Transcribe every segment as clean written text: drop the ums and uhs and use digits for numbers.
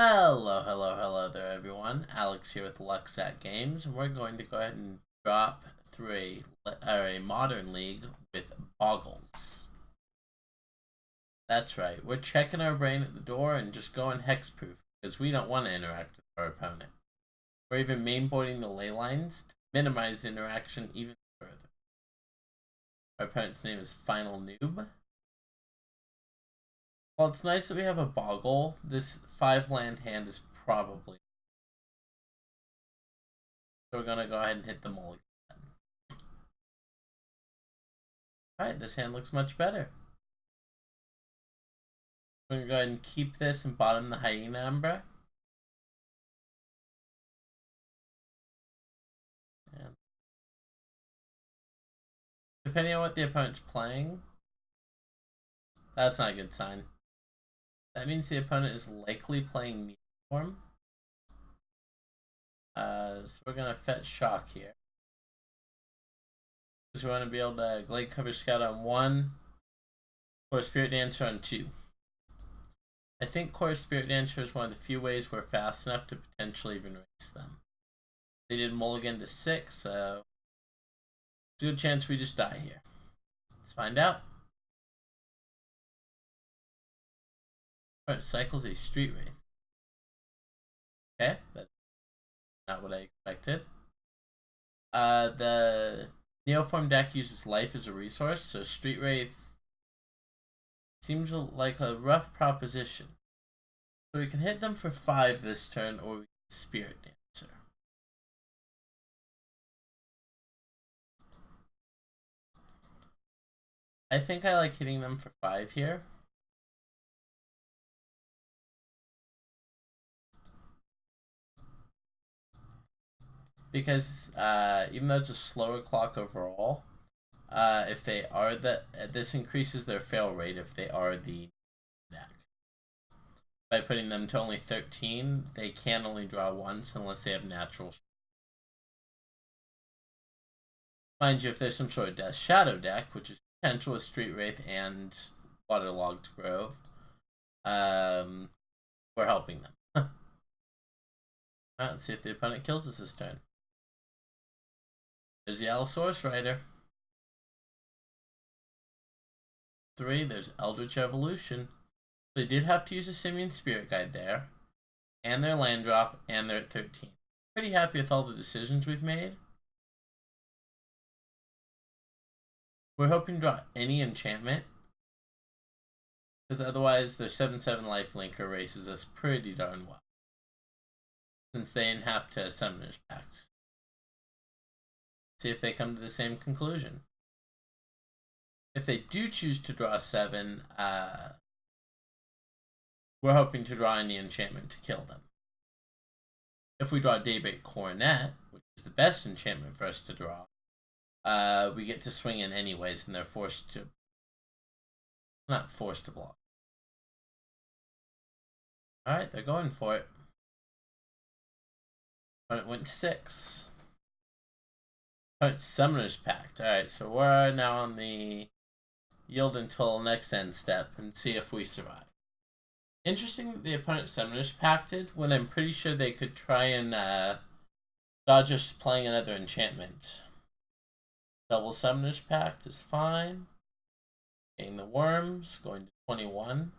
Hello there, everyone. Alex here with Lucksack Games, and we're going to go ahead and drop through a modern league with Bogles. That's right, we're checking our brain at the door and just going hexproof because we don't want to interact with our opponent. We're even mainboarding the ley lines to minimize interaction even further. Our opponent's name is Final Noob. While it's nice that we have a Boggle, this 5-land hand is probably. So we're gonna go ahead and hit the mulligan. Alright, this hand looks much better. We're gonna go ahead and keep this and bottom the Hyena Umbra. And depending on what the opponent's playing, that's not a good sign. That means the opponent is likely playing Neoform. So we're gonna fetch Shock here. Because we want to be able to Glade Cover Scout on 1, or Spirit Dancer on 2. I think Core Spirit Dancer is one of the few ways we're fast enough to potentially even race them. They did mulligan to 6, so there's a good chance we just die here. Let's find out. Alright, cycles a Street Wraith. Okay, that's not what I expected. The Neoform deck uses life as a resource, so Street Wraith seems like a rough proposition. So we can hit them for 5 this turn, or we can Spirit Dancer. I think I like hitting them for 5 here. Because even though it's a slower clock overall, if they are this increases their fail rate if they are the deck. By putting them to only 13, they can only draw once unless they have natural. Mind you, if there's some sort of Death Shadow deck, which is potential with Street Wraith and Waterlogged Grove, we're helping them. Alright, let's see if the opponent kills us this turn. There's the Allosaurus Rider. 3, there's Eldritch Evolution. They did have to use a Simian Spirit Guide there, and their land drop, and they're at 13. Pretty happy with all the decisions we've made. We're hoping to draw any enchantment, because otherwise their 7/7 lifelink erases us pretty darn well, since they didn't have to Summoner's Pact. See if they come to the same conclusion. If they do choose to draw 7, we're hoping to draw any enchantment to kill them. If we draw Daybreak Coronet, which is the best enchantment for us to draw, we get to swing in anyways, and they're forced to... not forced to block. Alright, they're going for it. But it went 6. Summoner's Pact. Alright, so we're now on the yield until next end step and see if we survive. Interesting that the opponent Summoner's Pacted when I'm pretty sure they could try and dodge us playing another enchantment. Double Summoner's Pact is fine. Getting the worms, going to 21.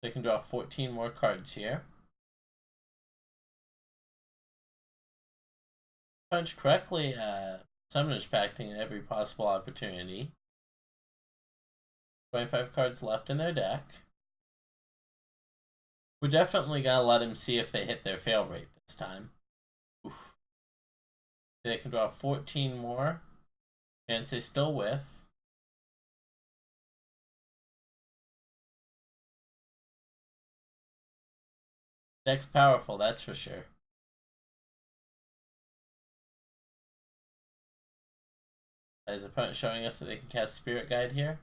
They can draw 14 more cards here. Punch correctly, Summoner's Pacting at every possible opportunity. 25 cards left in their deck. We're definitely gonna let him see if they hit their fail rate this time. Oof. They can draw 14 more. Chance they still whiff. Deck's powerful, that's for sure. His opponent showing us that they can cast Spirit Guide here.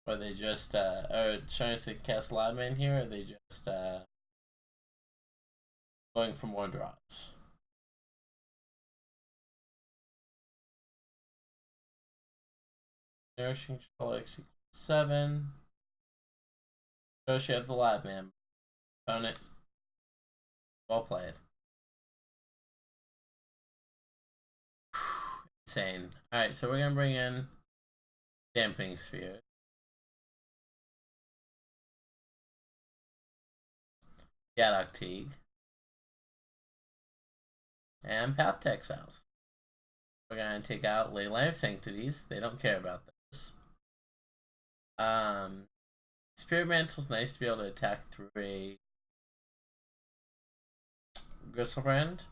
Or they just, or showing us they can cast Ladman here, or they just, going for more draws. Nourishing Control X equals 7. Shows you have the Ladman. Opponent. Well played. Insane. Alright, so we're gonna bring in Dampening Sphere. Gadok Teague. And Path to Exiles. We're gonna take out Leyline of Sanctities. They don't care about this. Spirit Mantle's nice to be able to attack through a Gristlebrand.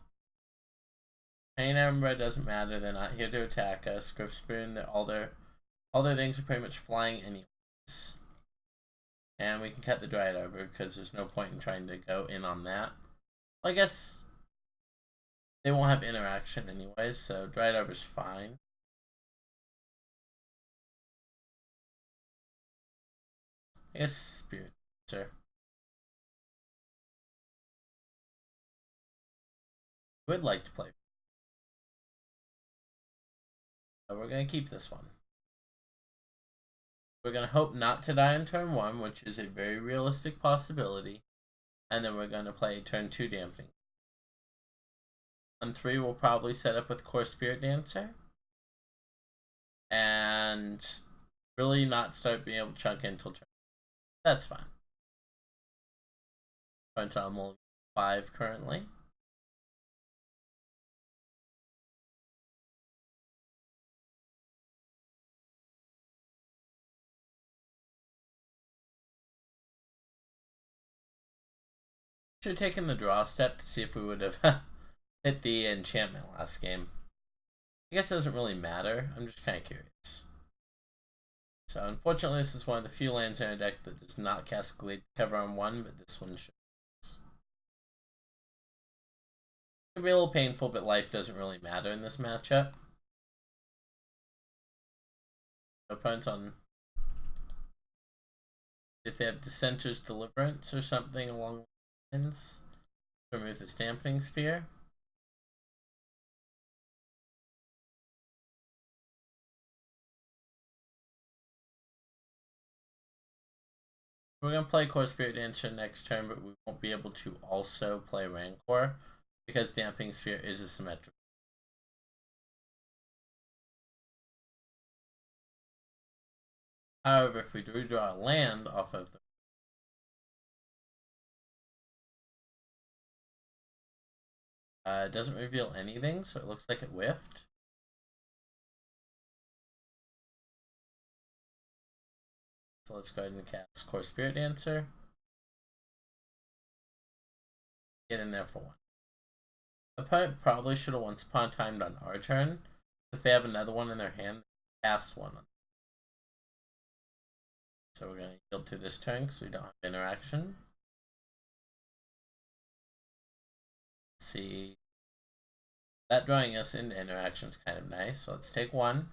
Pain Ember doesn't matter, they're not here to attack us. Griff Spoon, all their things are pretty much flying anyways. And we can cut the Dryad Arbor because there's no point in trying to go in on that. Well, I guess they won't have interaction anyways, so Dryad Arbor's fine. I guess Spirit, sir. Would like to play. So we're going to keep this one. We're going to hope not to die in turn 1, which is a very realistic possibility. And then we're going to play turn 2 Dampening. On 3, we'll probably set up with Core Spirit Dancer. And really not start being able to chunk in until turn. That's fine. Punch on only 5 currently. Should have taken the draw step to see if we would have hit the enchantment last game. I guess it doesn't really matter. I'm just kind of curious. So unfortunately, this is one of the few lands in our deck that does not cast Glade Cover on 1, but this one should. It can be a little painful, but life doesn't really matter in this matchup. Opponents on, if they have Dissenter's Deliverance or something along the lines, remove the Dampening Sphere. We're going to play Core Spirit Dancer next turn, but we won't be able to also play Rancor because Dampening Sphere is a symmetrical. However, if we do draw a land off of the it doesn't reveal anything, so it looks like it whiffed. So let's go ahead and cast Core Spirit Dancer. Get in there for 1. Opponent probably should have once upon a time done our turn. If they have another one in their hand, cast 1 on them. So we're going to yield to this turn because we don't have interaction. Let's see. That drawing us into interaction is kind of nice. So let's take 1.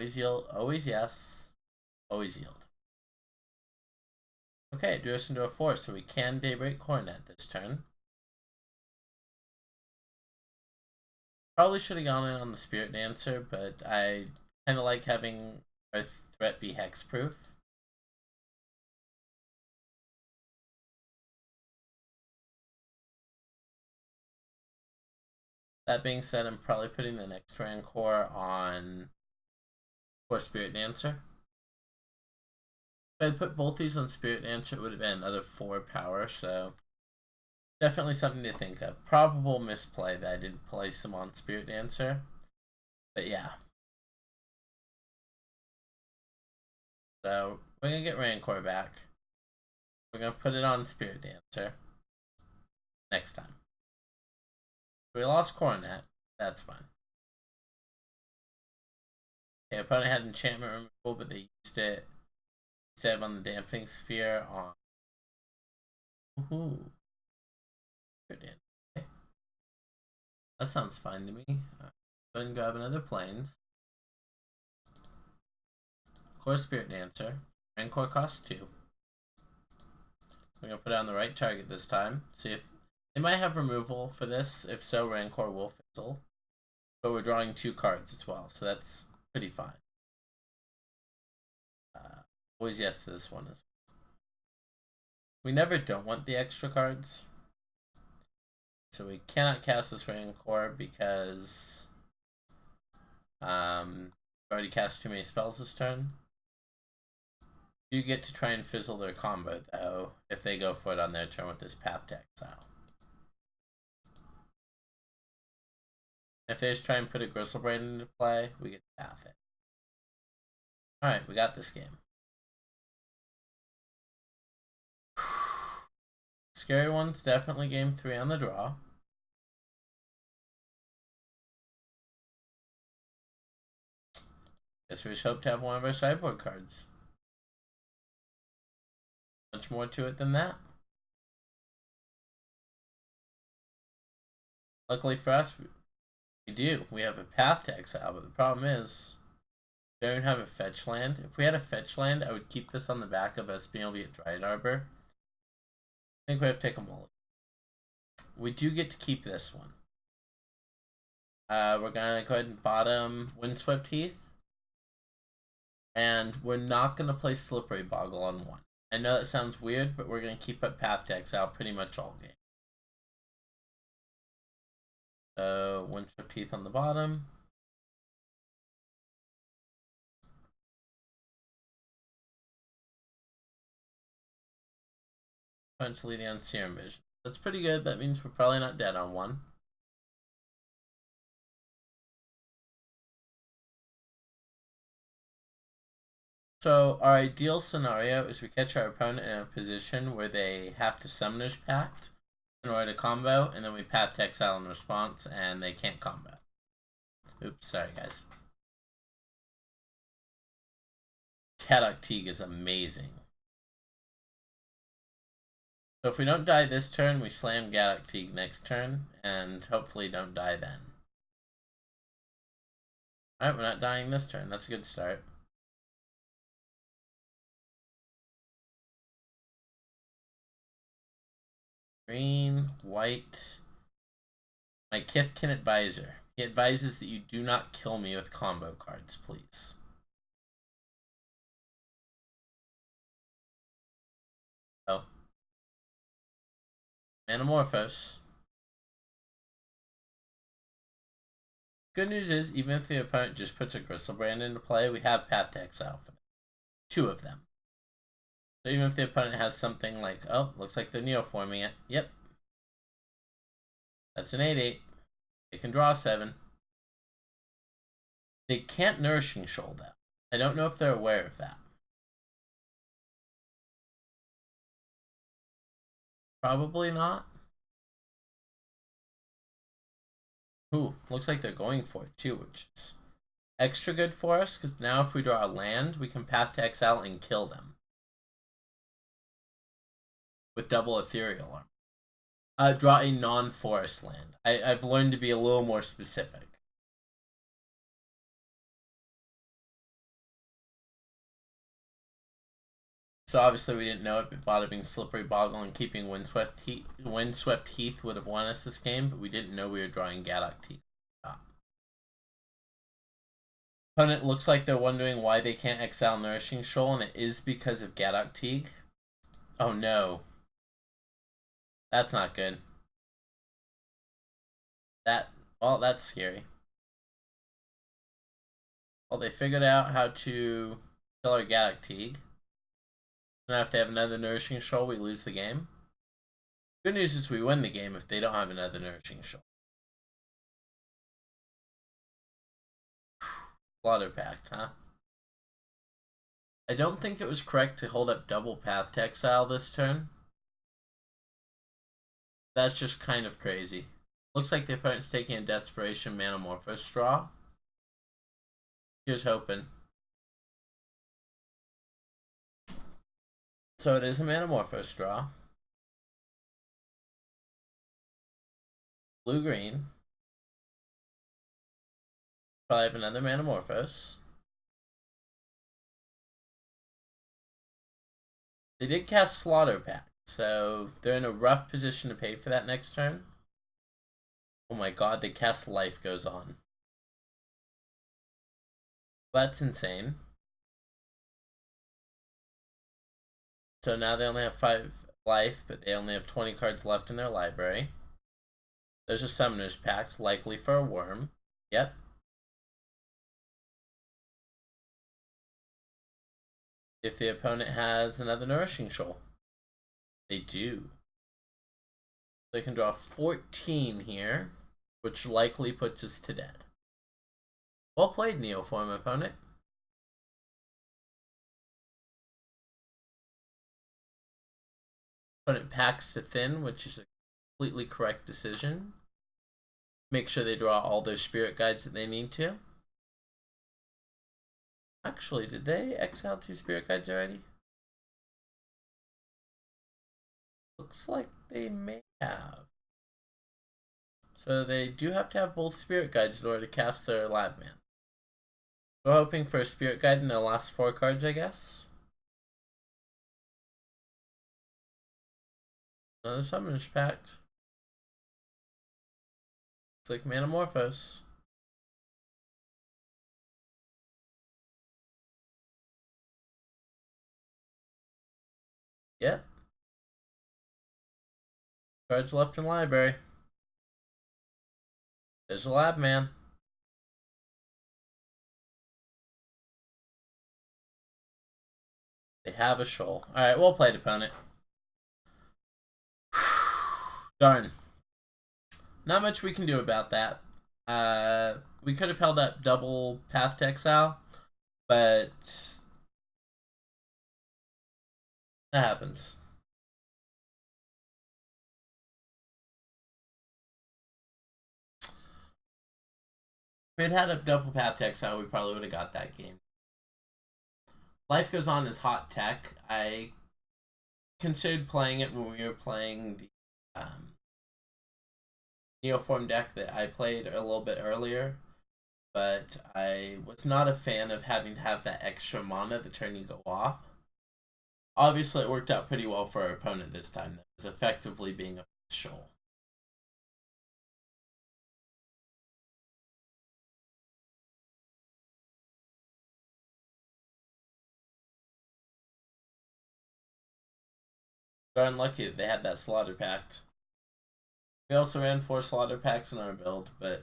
Always yield. Always yes. Always yield. Okay, it drew us into a 4, so we can Daybreak Coronet this turn. Probably should have gone in on the Spirit Dancer, but I kind of like having our threat be hexproof. That being said, I'm probably putting the next Rancor on Core Spirit Dancer. If I put both these on Spirit Dancer, it would have been another 4 power, so definitely something to think of. Probable misplay that I didn't place them on Spirit Dancer, but yeah. So we're going to get Rancor back. We're going to put it on Spirit Dancer next time. We lost Coronet. That's fine. Okay, opponent had enchantment removal, but they used it instead of on the Dampening Sphere on. Woohoo. Good. Okay. That sounds fine to me. Go ahead and grab another Plains. Core Spirit Dancer. Rancor costs 2. We're going to put it on the right target this time. See if they might have removal for this. If so, Rancor will fizzle. But we're drawing 2 cards as well, so that's pretty fine. Always yes to this one as well. We never don't want the extra cards. So we cannot cast this Rancor because already cast too many spells this turn. You get to try and fizzle their combo, though, if they go for it on their turn with this Path to Exile. If they just try and put a Gristlebrain into play, we get to path it. Alright, we got this game. Scary one's definitely game 3 on the draw. Guess we just hope to have one of our sideboard cards. Much more to it than that. Luckily for us, we do. We have a Path to Exile, but the problem is we don't have a fetch land. If we had a fetch land, I would keep this on the back of us being able to get Dryad Arbor. I think we have to take a mulligan. We do get to keep this one. We're going to go ahead and bottom Windswept Heath. And we're not going to play Slippery Boggle on 1. I know that sounds weird, but we're going to keep up Path to Exile pretty much all game. So, Windswept Heath on the bottom. Opponent's leading on Serum Vision. That's pretty good. That means we're probably not dead on 1. So our ideal scenario is we catch our opponent in a position where they have to Summoner's Pact in order to combo, and then we Path to Exile in response, and they can't combo. Oops, sorry guys. Caddock Teague is amazing. So if we don't die this turn, we slam Gaddock Teague next turn, and hopefully don't die then. Alright, we're not dying this turn. That's a good start. Green, white. My Kithkin Advisor. He advises that you do not kill me with combo cards, please. Oh. Manamorphose. Good news is, even if the opponent just puts a Gristlebrand into play, we have Path to Exile for them. 2 of them. So even if the opponent has something like, oh, looks like they're neoforming it. Yep. That's an 8/8. They can draw 7. They can't Nourishing Shoal that. I don't know if they're aware of that. Probably not. Ooh, looks like they're going for it too, which is extra good for us, because now if we draw a land, we can Path to Exile and kill them. With double Ethereal Armor. Draw a non-forest land. I've learned to be a little more specific. So obviously we didn't know it, but bottoming Slippery Boggle and keeping Windswept Heath would have won us this game, but we didn't know we were drawing Gaddock Teague. Opponent looks like they're wondering why they can't exile Nourishing Shoal, and it is because of Gaddock Teague. Oh no. That's not good. Well, that's scary. Well, they figured out how to kill our Gaddock Teague. Now if they have another Nourishing Shoal, we lose the game. Good news is we win the game if they don't have another Nourishing Shoal. Slaughter Pact, huh? I don't think it was correct to hold up double Path to Exile this turn. That's just kind of crazy. Looks like the opponent's taking a Desperation Manamorphose draw. Here's hoping. So it is a Manamorphose draw. Blue-green. Probably have another Manamorphose. They did cast Slaughter Pact, so they're in a rough position to pay for that next turn. Oh my god, they cast Life Goes On. That's insane. So now they only have 5 life, but they only have 20 cards left in their library. There's a Summoner's Pact, likely for a worm. Yep. If the opponent has another Nourishing Shoal. They do. They can draw 14 here, which likely puts us to dead. Well played, Neoform opponent. Opponent packs to thin, which is a completely correct decision. Make sure they draw all their spirit guides that they need to. Actually, did they exile 2 spirit guides already? Looks like they may have. So they do have to have both spirit guides in order to cast their Lab Man. We're hoping for a spirit guide in the last 4 cards, I guess. Another Summoner's Pact. Looks like Manamorphose. Yep. Cards left in library. There's a Lab Man. They have a shoal. Alright, well played, opponent. Darn. Not much we can do about that. We could have held up double Path to Exile, but that happens. If we'd had a double Path to Exile, we probably would have got that game. Life Goes On is hot tech. I considered playing it when we were playing the Neoform deck that I played a little bit earlier, but I was not a fan of having to have that extra mana the turn you go off. Obviously, it worked out pretty well for our opponent this time. That was effectively being a shoal. They're unlucky that they had that Slaughter Pact. We also ran 4 Slaughter Pacts in our build, but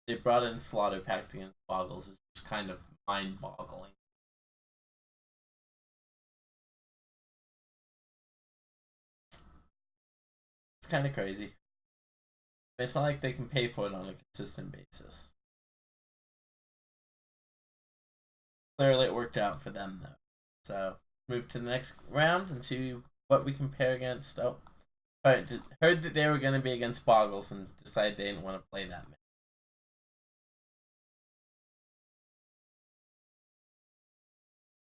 they brought in Slaughter Pact against Bogles. It's just kind of mind-boggling. It's kind of crazy. It's not like they can pay for it on a consistent basis. Clearly, it worked out for them, though. So, move to the next round and see what we compare against. Oh, alright, heard that they were going to be against Bogles and decided they didn't want to play that many.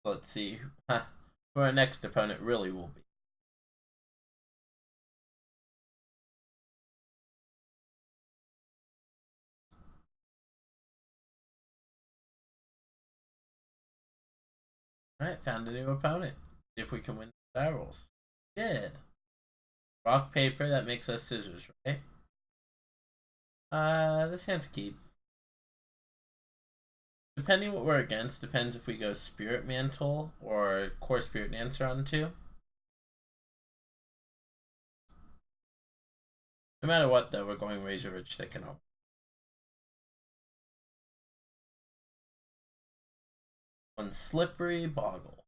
Let's see who our next opponent really will be. Alright, found a new opponent. See if we can win the barrels. Good. Rock, paper, that makes us scissors, right? This hand's keep. Depending what we're against, depends if we go Spirit Mantle or Core Spirit Dancer on 2. No matter what, though, we're going Razor Ridge Thicken up. One Slippery Boggle.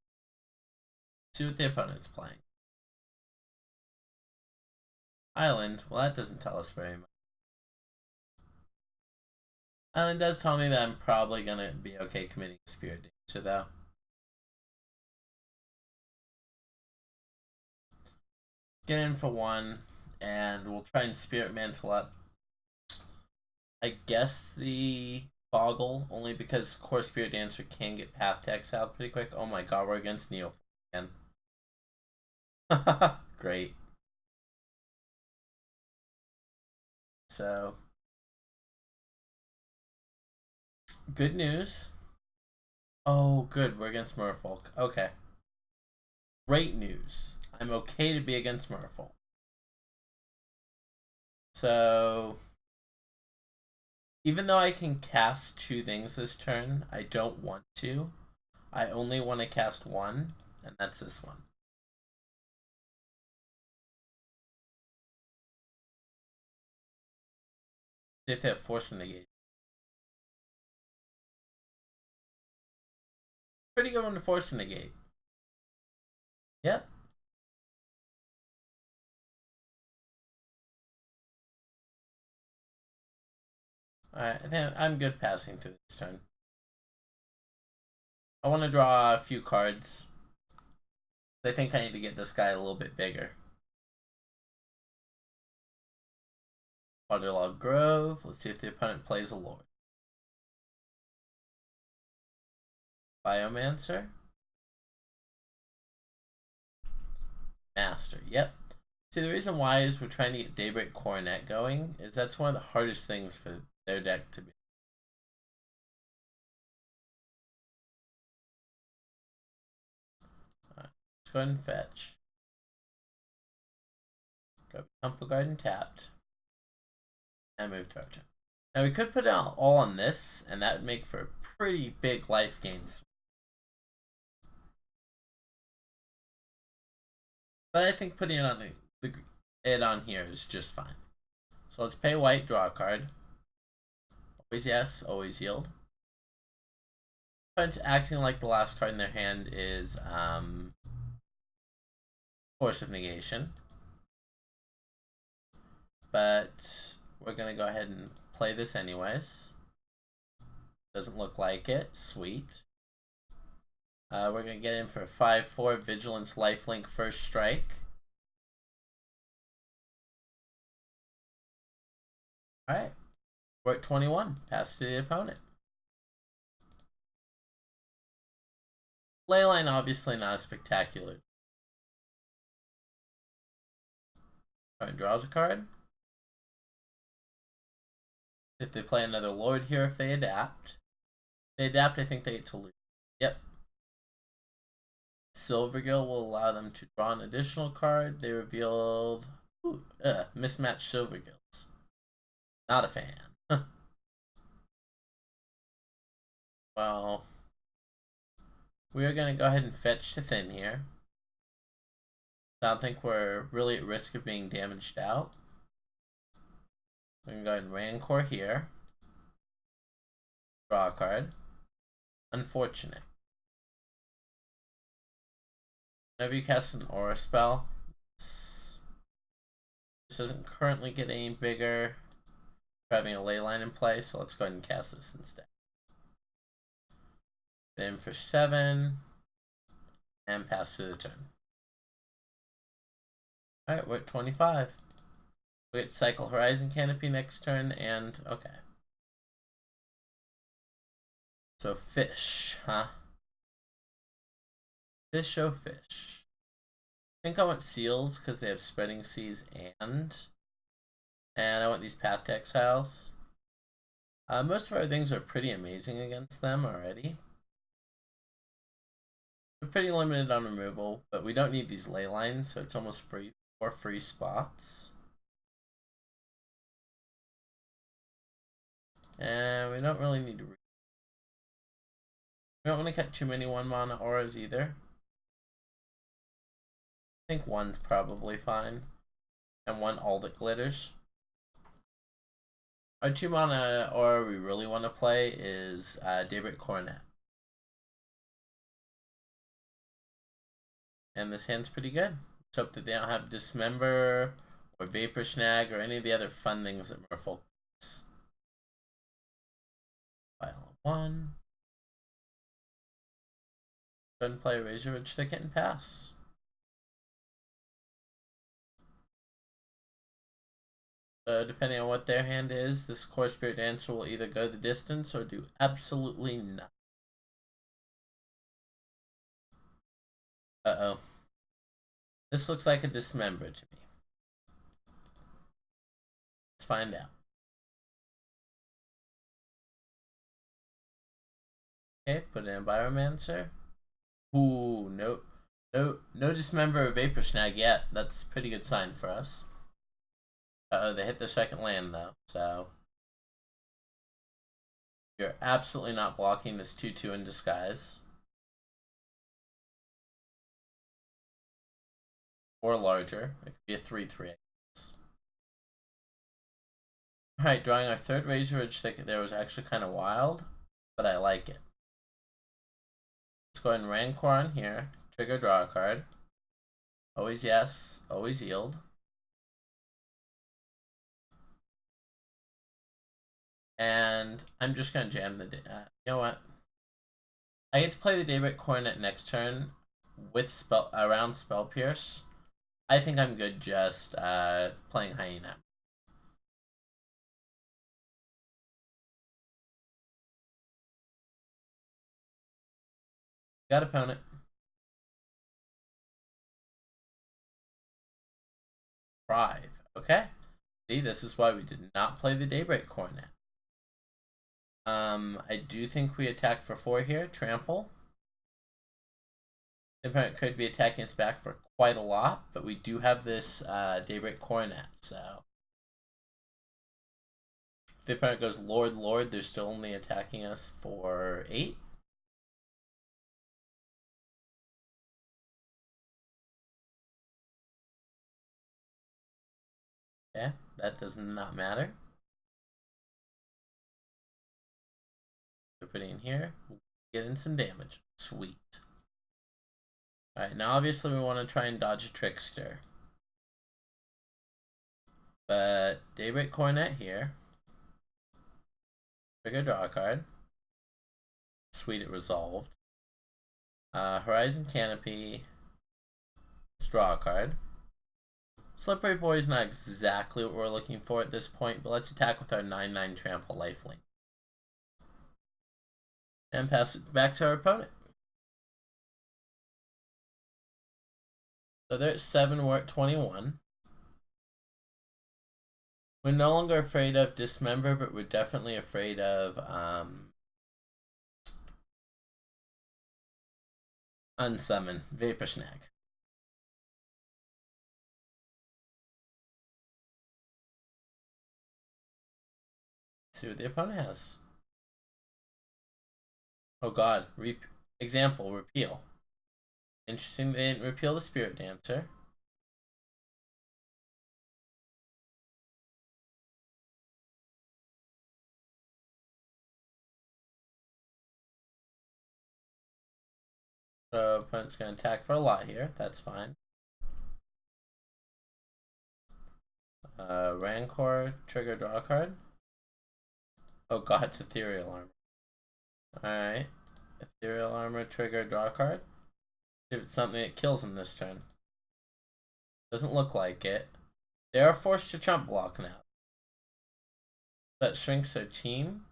See what the opponent's playing. Island, well, that doesn't tell us very much. Island does tell me that I'm probably going to be okay committing Spirit Dancer, though. Get in for 1, and we'll try and Spirit Mantle up. I guess the Boggle, only because Core Spirit Dancer can get Path to Exile pretty quick. Oh my god, we're against Neo again. Great. So, good news. Oh, good, we're against Merfolk. Okay. Great news. I'm okay to be against Merfolk. So, even though I can cast 2 things this turn, I don't want to. I only want to cast 1, and that's this one. If they have force negation. Pretty good one to force negate. Yep. Alright, I think I'm good passing through this turn. I want to draw a few cards. I think I need to get this guy a little bit bigger. Waterlogged Grove. Let's see if the opponent plays a Lord. Biomancer. Master. Yep. See, the reason why is we're trying to get Daybreak Coronet going is that's one of the hardest things for their deck to be. Alright, let's go ahead and fetch. Go Temple Garden tapped. And move to our turn. Now we could put it all on this, and that would make for pretty big life gains. But I think putting it on it on here is just fine. So let's pay white, draw a card. Always yes, always yield. Opponent's acting like the last card in their hand is Force of Negation. But we're going to go ahead and play this anyways. Doesn't look like it. Sweet. We're going to get in for 5/4 Vigilance Lifelink First Strike. Alright. We're at 21. Pass to the opponent. Leyline obviously not spectacular. Alright, draws a card. If they play another Lord here, if they adapt. They adapt, I think they get to lose. Yep. Silvergill will allow them to draw an additional card. They revealed mismatched Silvergills. Not a fan. Well, we are going to go ahead and fetch to thin here. I don't think we're really at risk of being damaged out. We're going to go ahead and Rancor here. Draw a card. Unfortunate. Whenever you cast an aura spell, this doesn't currently get any bigger. We're having a ley line in play, so let's go ahead and cast this instead. Then for 7, and pass to the turn. Alright, we're at 25. We get Cycle Horizon Canopy next turn, and okay. So fish, huh? Fish, oh fish. I think I want seals because they have Spreading Seas and I want these Path to Exiles. Most of our things are pretty amazing against them already. We're pretty limited on removal, but we don't need these ley lines, so it's almost free or free spots. And we don't really need to. We don't want to cut too many 1-mana auras either. I think 1's probably fine. And 1 all that glitters. Our 2-mana aura we really want to play is Daybreak Coronet. And this hand's pretty good. Let's hope that they don't have Dismember or Vapor Snag or any of the other fun things that Merfolk makes. File 1. Go ahead and play Razor Ridge Thicket and pass. Depending on what their hand is, this Core Spirit Dancer will either go the distance or do absolutely nothing. Uh-oh. This looks like a Dismember to me. Let's find out. Okay, put in Biomancer. Ooh, no Dismember or Vapor Snag yet. That's a pretty good sign for us. Uh-oh, they hit the second land though, so you're absolutely not blocking this 2/2 in disguise. Or larger. It could be a 3/3. Alright, drawing our third Razor Ridge Thicket there was actually kind of wild, but I like it. Let's go ahead and Rancor on here. Trigger, draw a card. Always yes, always yield. And I'm just going to jam the... you know what? I get to play the Daybreak Coronet next turn with around Spell Pierce. I think I'm good just playing Hyena. Got opponent. Thrive. Okay. See, this is why we did not play the Daybreak Coronet. I do think we attack for 4 here. Trample. The opponent could be attacking us back for quite a lot, but we do have this Daybreak Coronet, so... If the opponent goes Lord, Lord, they're still only attacking us for 8. Okay, that does not matter. We're putting in here, get in some damage. Sweet. Alright, now obviously we want to try and dodge a Trickster. But Daybreak Coronet here. Trigger, draw a card. Sweet, it resolved. Horizon Canopy. Let's draw a card. Slippery Boy is not exactly what we're looking for at this point, but let's attack with our 9/9 Trample Lifelink. And pass it back to our opponent. So they're at 7, we're at 21. We're no longer afraid of Dismember, but we're definitely afraid of Unsummon, Vapor Snag. Let's see what the opponent has. Oh god, example, repeal. Interesting they didn't repeal the Spirit Dancer. So opponent's going to attack for a lot here. That's fine. Rancor, trigger, draw a card. Oh god, it's Ethereal Armor. Alright. Ethereal Armor, trigger, draw a card. See if it's something that kills him this turn. Doesn't look like it. They are forced to Trump block now. That shrinks their team.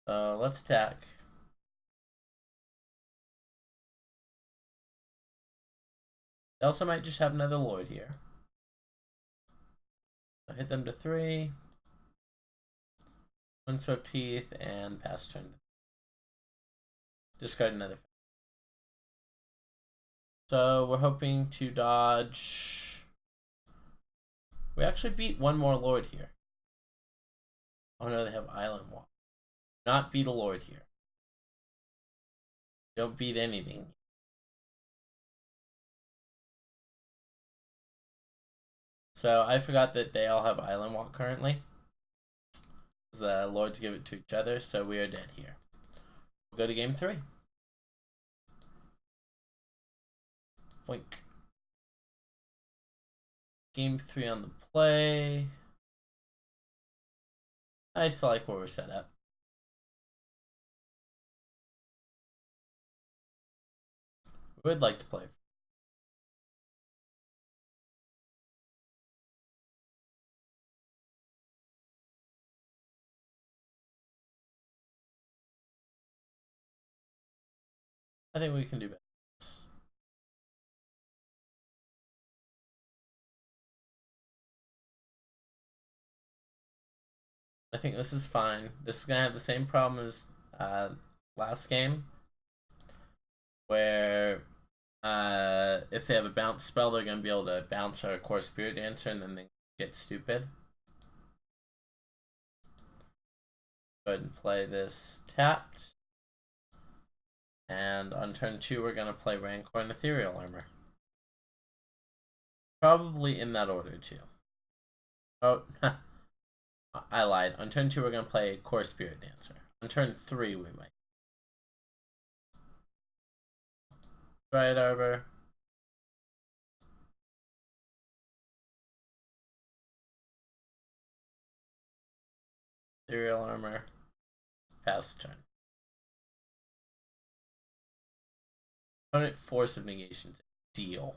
Let's attack. They also might just have another Lord here. I'll hit them to 3. Unswept Teeth and pass turn. Discard another. So we're hoping to dodge. We actually beat one more Lord here. Oh no, they have Island Walk. Not beat a Lord here. Don't beat anything. So I forgot that they all have Island Walk currently. The Lords give it to each other, so we are dead here. We'll go to game 3. Boink. Game 3 on the play. I still like where we're set up. We would like to play. I think we can do better. I think this is fine. This is going to have the same problem as last game, where if they have a bounce spell, they're going to be able to bounce our Core Spirit Dancer and then they get stupid. Go ahead and play this tapped. And on turn 2, we're going to play Rancor and Ethereal Armor. Probably in that order, too. Oh, I lied. On turn 2, we're going to play Core Spirit Dancer. On turn 3, we might. Riot Arbor. Ethereal Armor. Pass the turn. Opponent Force of Negations. Deal.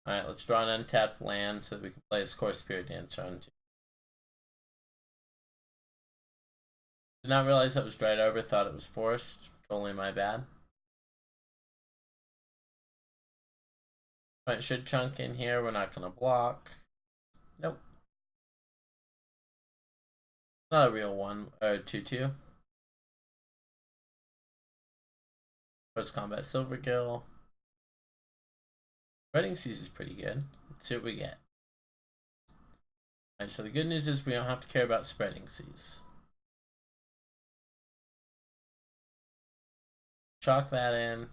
Alright, let's draw an untapped land so that we can play a Core Spirit Dancer on 2. Did not realize that was Dried Arbor, thought it was forced. Totally my bad. Alright, should chunk in here, we're not gonna block. Nope. Not a real 1 or 2/2. First combat Silvergill. Spreading Seas is pretty good. Let's see what we get. Alright, so the good news is we don't have to care about Spreading Seas. Chalk that in.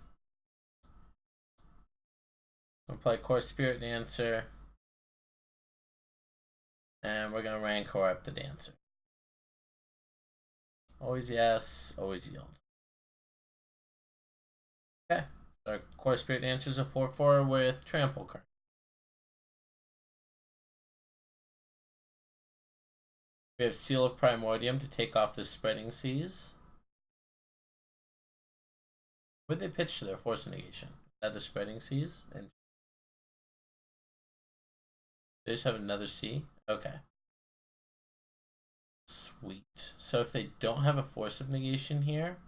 We'll play Core Spirit Dancer. And we're going to Rancor up the Dancer. Always yes, always yield. Okay. So our Core Spirit Dancer is a 4/4 with Trample card. We have Seal of Primordium to take off the Spreading Seas. Would they pitch to their Force of Negation? At the Spreading Seas? And they just have another sea? Okay. Sweet. So if they don't have a Force of Negation here,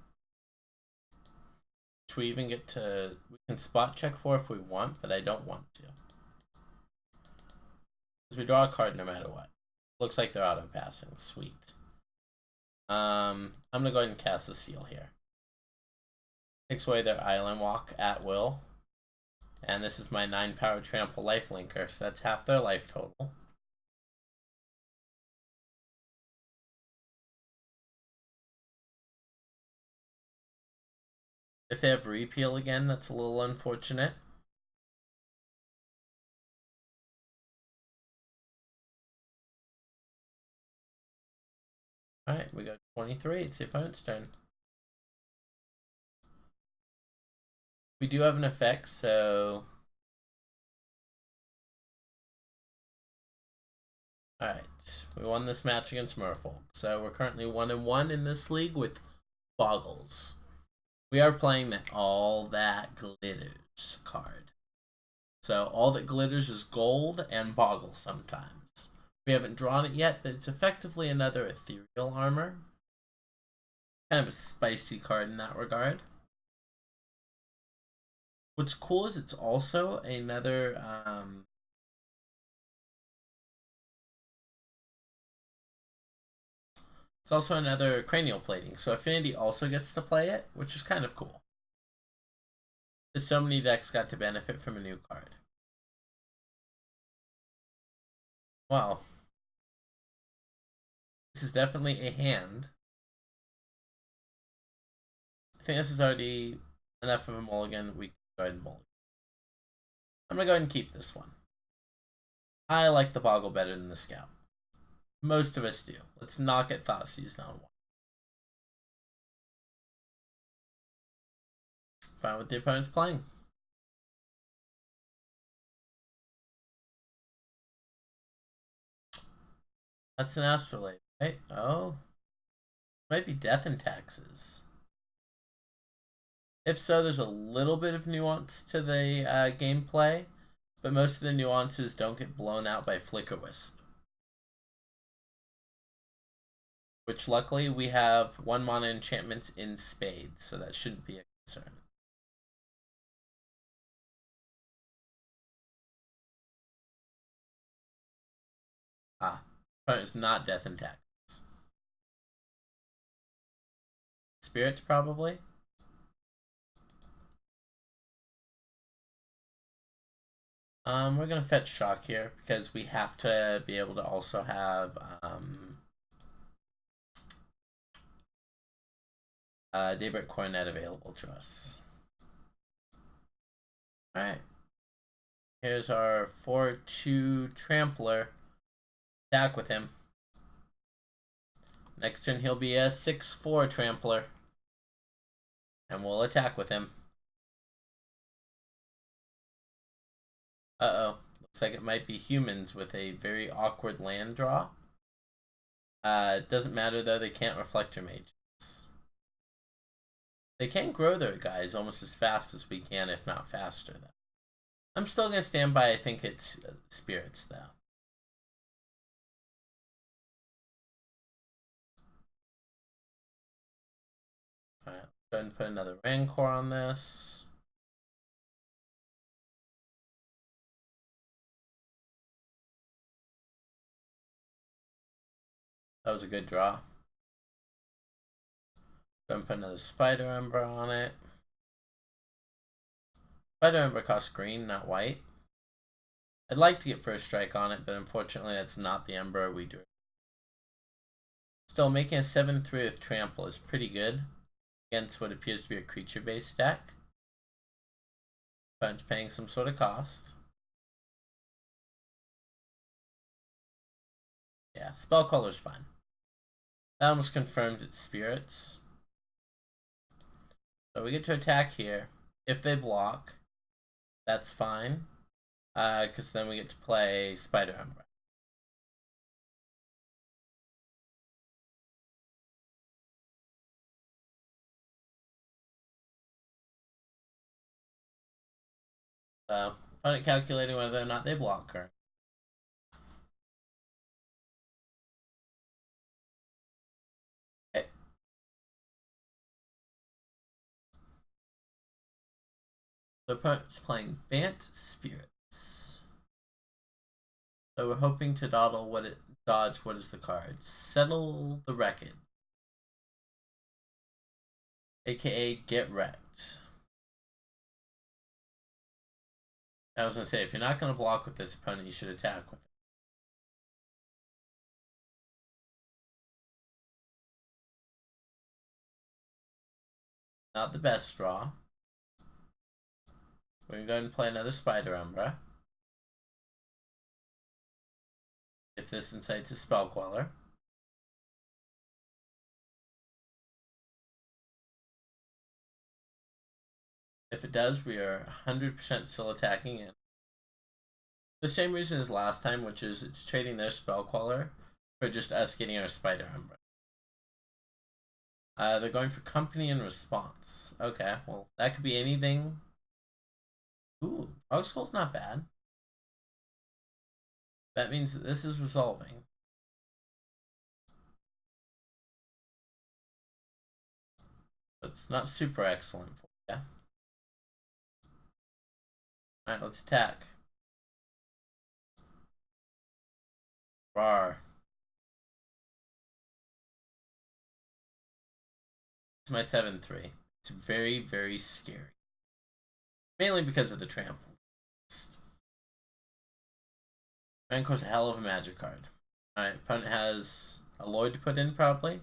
which we even get to, we can spot check for if we want, but I don't want to. Because we draw a card no matter what. Looks like they're auto passing. Sweet. I'm gonna go ahead and cast the seal here. Takes away their Island Walk at will. And this is my 9-power Trample lifelinker, so that's half their life total. If they have repeal again, that's a little unfortunate. Alright, we got 23. It's the opponent's turn. We do have an effect, so... Alright, we won this match against Merfolk. So we're currently 1-1 in this league with Bogles. We are playing the All That Glitters card. So all that glitters is gold and Boggle sometimes. We haven't drawn it yet, but it's effectively another Ethereal Armor. Kind of a spicy card in that regard. What's cool is it's also another it's also another cranial plating, so Affinity also gets to play it, which is kind of cool. Because so many decks got to benefit from a new card. Wow. This is definitely a hand. I think this is already enough of a mulligan. We can go ahead and mulligan. I'm going to go ahead and keep this one. I like the Boggle better than the Scout. Most of us do. Let's not get Thoughtseize on 1. Find what the opponent's playing. That's an Astrolabe, right? Oh. Might be Death and Taxes. If so, there's a little bit of nuance to the gameplay, but most of the nuances don't get blown out by Flicker Wisp. Which luckily we have 1-mana enchantments in spades, so that shouldn't be a concern. It's not Death and Taxes. Spirits, probably. We're gonna fetch Shock here because we have to be able to also have Daybreak Coronet available to us. Alright. Here's our 4-2 Trampler. Attack with him. Next turn he'll be a 6-4 Trampler. And we'll attack with him. Uh-oh. Looks like it might be humans with a very awkward land draw. It doesn't matter though, they can't Reflector Mages. They can grow their guys almost as fast as we can, if not faster though. I'm still going to stand by, I think it's Spirits though. Alright, go ahead and put another Rancor on this. That was a good draw. Go ahead and put another Spider Ember on it. Spider Ember costs green, not white. I'd like to get first strike on it, but unfortunately that's not the Ember we drew. Still, making a 7-3 with Trample is pretty good against what appears to be a creature-based deck. But it's paying some sort of cost. Yeah, Spellcaller's fine. That almost confirms it's Spirits. So we get to attack here. If they block, that's fine. Because then we get to play Spider Ember. So, opponent calculating whether or not they block her. Okay. The opponent's playing Bant Spirits. So we're hoping to dodge what is the card? Settle the Wreckage. AKA Get Wrecked. I was going to say, if you're not going to block with this opponent, you should attack with it. Not the best draw. We're going to go ahead and play another Spider Ember. If this incites a Spell Queller. If it does, we are 100% still attacking it. The same reason as last time, which is it's trading their Spell Queller for just us getting our Spider Ember. They're going for Company and Response. Okay, well, that could be anything. Ooh, Bogles not bad. That means that this is resolving. It's not super excellent for you. Alright, let's attack. Rar. It's my 7-3. It's very, very scary. Mainly because of the trample. Rancor's a hell of a magic card. Alright, opponent has a Lloyd to put in probably.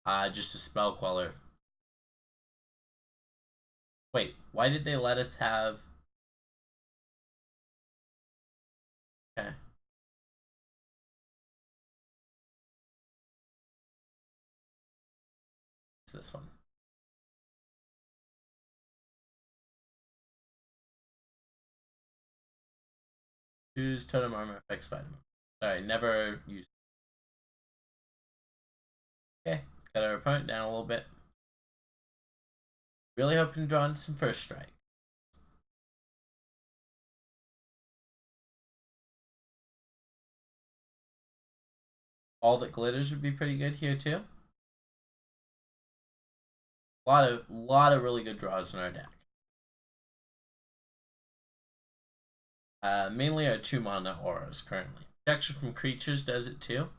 Just a Spell Queller. Wait, why did they let us have... Okay. It's this one. Choose Totem Armor Effect Spider-Man. Sorry, never used. Okay, got our opponent down a little bit. Really hoping to draw into some first strike. All That Glitters would be pretty good here too. A lot of really good draws in our deck. Mainly our 2-mana auras currently. Protection from creatures does it too.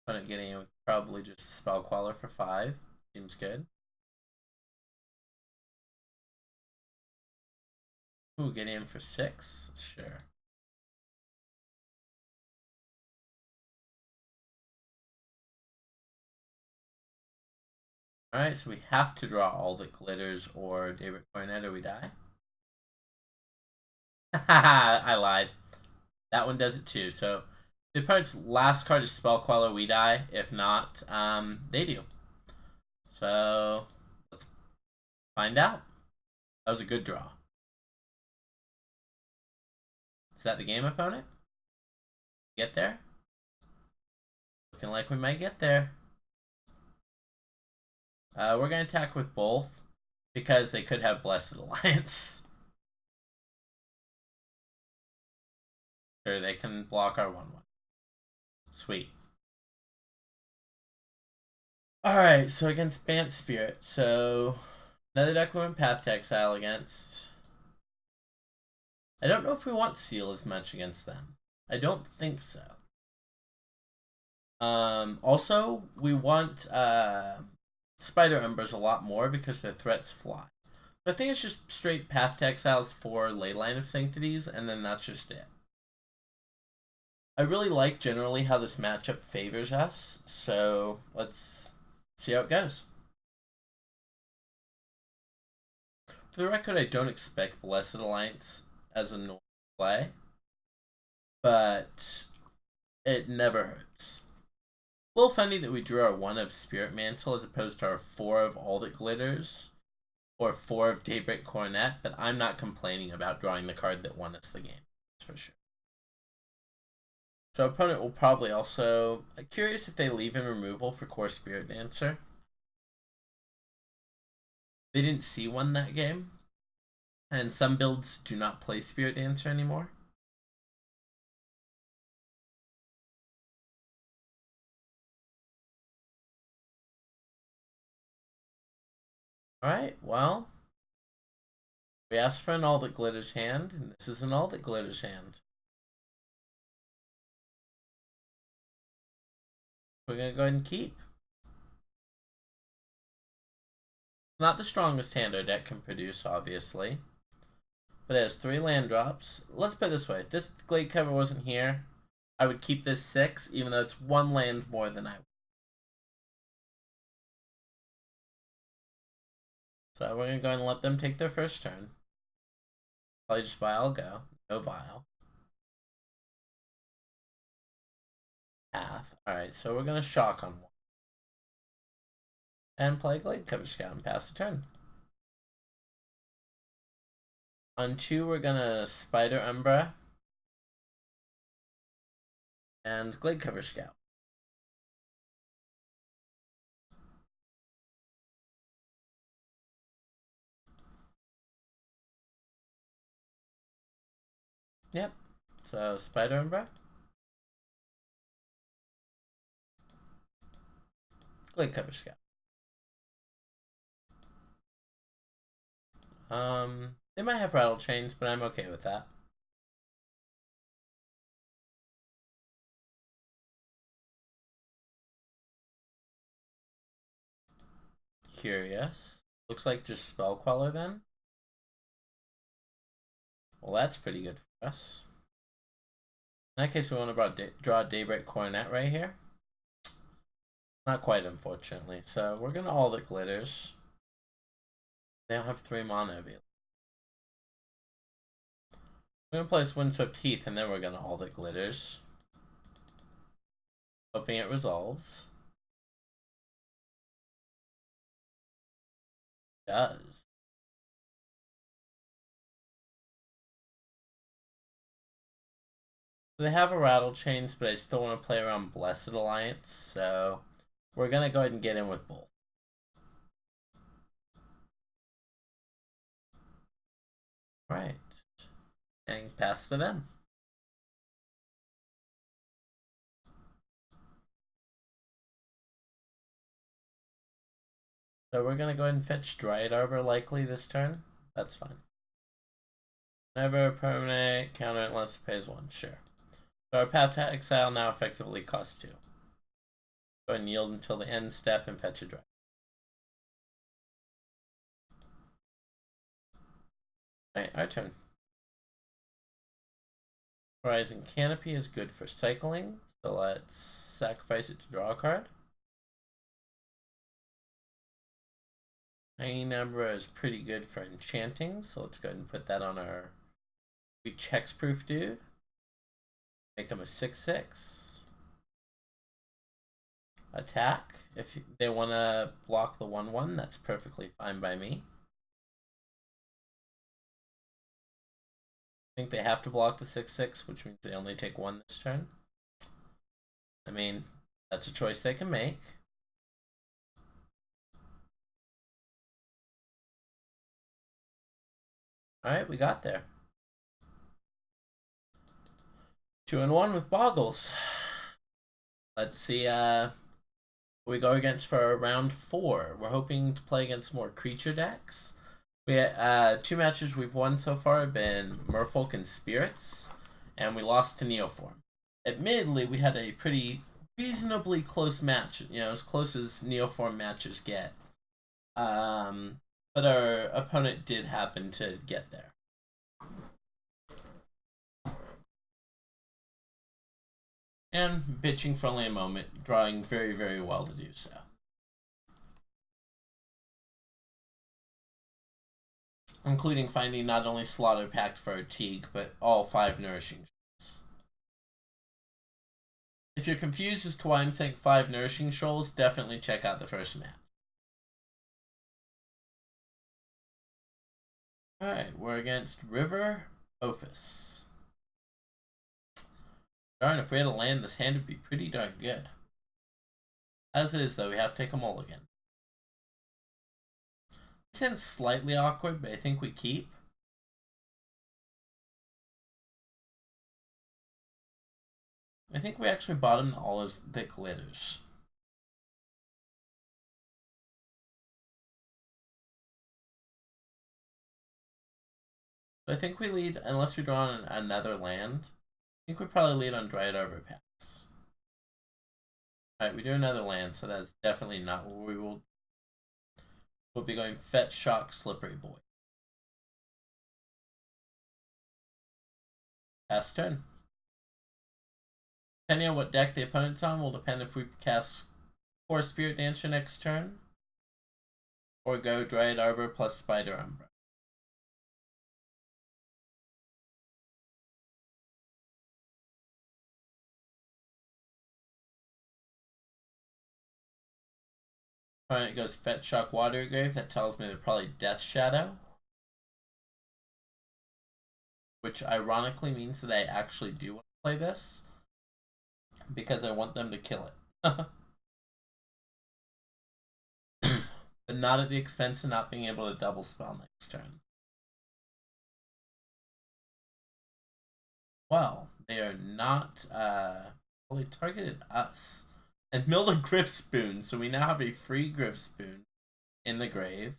Opponent getting in with probably just the Spell Queller for 5. Seems good. Ooh, getting in for 6? Sure. Alright, so we have to draw all that glitters or Daybreak Coronet or we die. Haha, I lied. That one does it too. So the opponent's last card is Spell Queller, we die. If not, they do. So let's find out. That was a good draw. Is that the game, opponent? Get there? Looking like we might get there. We're going to attack with both because they could have Blessed Alliance. Sure, they can block our 1/1. Sweet. Alright, so against Bant Spirit. So another deck we went Path to Exile against. I don't know if we want Seal as much against them. I don't think so. Also, we want Spider Umbers a lot more because their threats fly. So I think it's just straight Path to Exiles for Leyline of Sanctities, and then that's just it. I really like generally how this matchup favors us, so let's see how it goes. For the record, I don't expect Blessed Alliance as a normal play, but it never hurts. A little funny that we drew our 1 of Spirit Mantle as opposed to our 4 of All That Glitters or 4 of Daybreak Coronet, but I'm not complaining about drawing the card that won us the game, that's for sure. So opponent will probably also... curious if they leave in removal for Core Spirit Dancer. They didn't see one that game. And some builds do not play Spirit Dancer anymore. Alright, well. We asked for an All That Glitters hand, and this is an All That Glitters hand. We're going to go ahead and keep. Not the strongest hand our deck can produce, obviously. But it has 3 land drops. Let's put it this way. If this Glade Cover wasn't here, I would keep this 6, even though it's 1 land more than I would. So we're going to go ahead and let them take their first turn. Probably just Vial go. No Vial. Path. Alright, so we're going to shock on 1. And play Glade Cover Scout and pass the turn. On 2, we're going to Spider Umbra and Glade Cover Scout. Yep. So Spider Umbra. Glade Cover Scout. They might have Rattle Chains, but I'm okay with that. Curious. Looks like just Spell Queller then. Well, that's pretty good for us. In that case, we want to draw Daybreak Coronet right here. Not quite, unfortunately. So we're going to All That Glitters. They don't have 3 mana available. We're going to place Windswept Heath, and then we're going to All That Glitters. Hoping it resolves. It does. They have a Rattle Chains, but I still want to play around Blessed Alliance, so we're going to go ahead and get in with both. Right. And pass to them. So we're going to go ahead and fetch Dryad Arbor likely this turn. That's fine. Never permanent counter unless it pays 1. Sure. So our Path to Exile now effectively costs 2. Go ahead and yield until the end step and fetch a Dryad. Alright, our turn. Horizon Canopy is good for cycling, so let's sacrifice it to draw a card. Tiny number is pretty good for enchanting, so let's go ahead and put that on our reach hexproof dude. Make him a 6/6. Attack. If they want to block the 1/1, that's perfectly fine by me. I think they have to block the 6/6, which means they only take 1 this turn. I mean, that's a choice they can make. Alright, we got there. 2-1 with Bogles. Let's see what we go against for round 4. We're hoping to play against more creature decks. We had 2 matches we've won so far have been Merfolk and Spirits, and we lost to Neoform. Admittedly, we had a pretty reasonably close match, as close as Neoform matches get. But our opponent did happen to get there. And bitching for only a moment, drawing very, very well to do so. Including finding not only Slaughter Pact for a Teague, but all 5 Nourishing Shoals. If you're confused as to why I'm saying 5 Nourishing Shoals, definitely check out the first match. Alright, we're against River Ophis. Darn, if we had a land, this hand would be pretty darn good. As it is, though, we have to take a mulligan. This hand's slightly awkward, but I think we keep. I think we actually bottom all as the glitters. So I think we lead, unless we draw on another land, I think we probably lead on Dryad Arbor Pass. Alright, we do another land, so that's definitely not what we will. We'll be going Fetch, Shock, Slippery Boy. Pass turn. Depending on what deck the opponent's on will depend if we cast Core Spirit Dancer next turn, or go Dryad Arbor plus Spider Umbra. Opponent goes Fetch, Shock, Watergrave. That tells me they're probably Death Shadow, which ironically means that I actually do want to play this, because I want them to kill it. But not at the expense of not being able to double spell next turn. Well, they are not, well, they targeted us. And milled a Griff Spoon, so we now have a free Griff Spoon in the grave.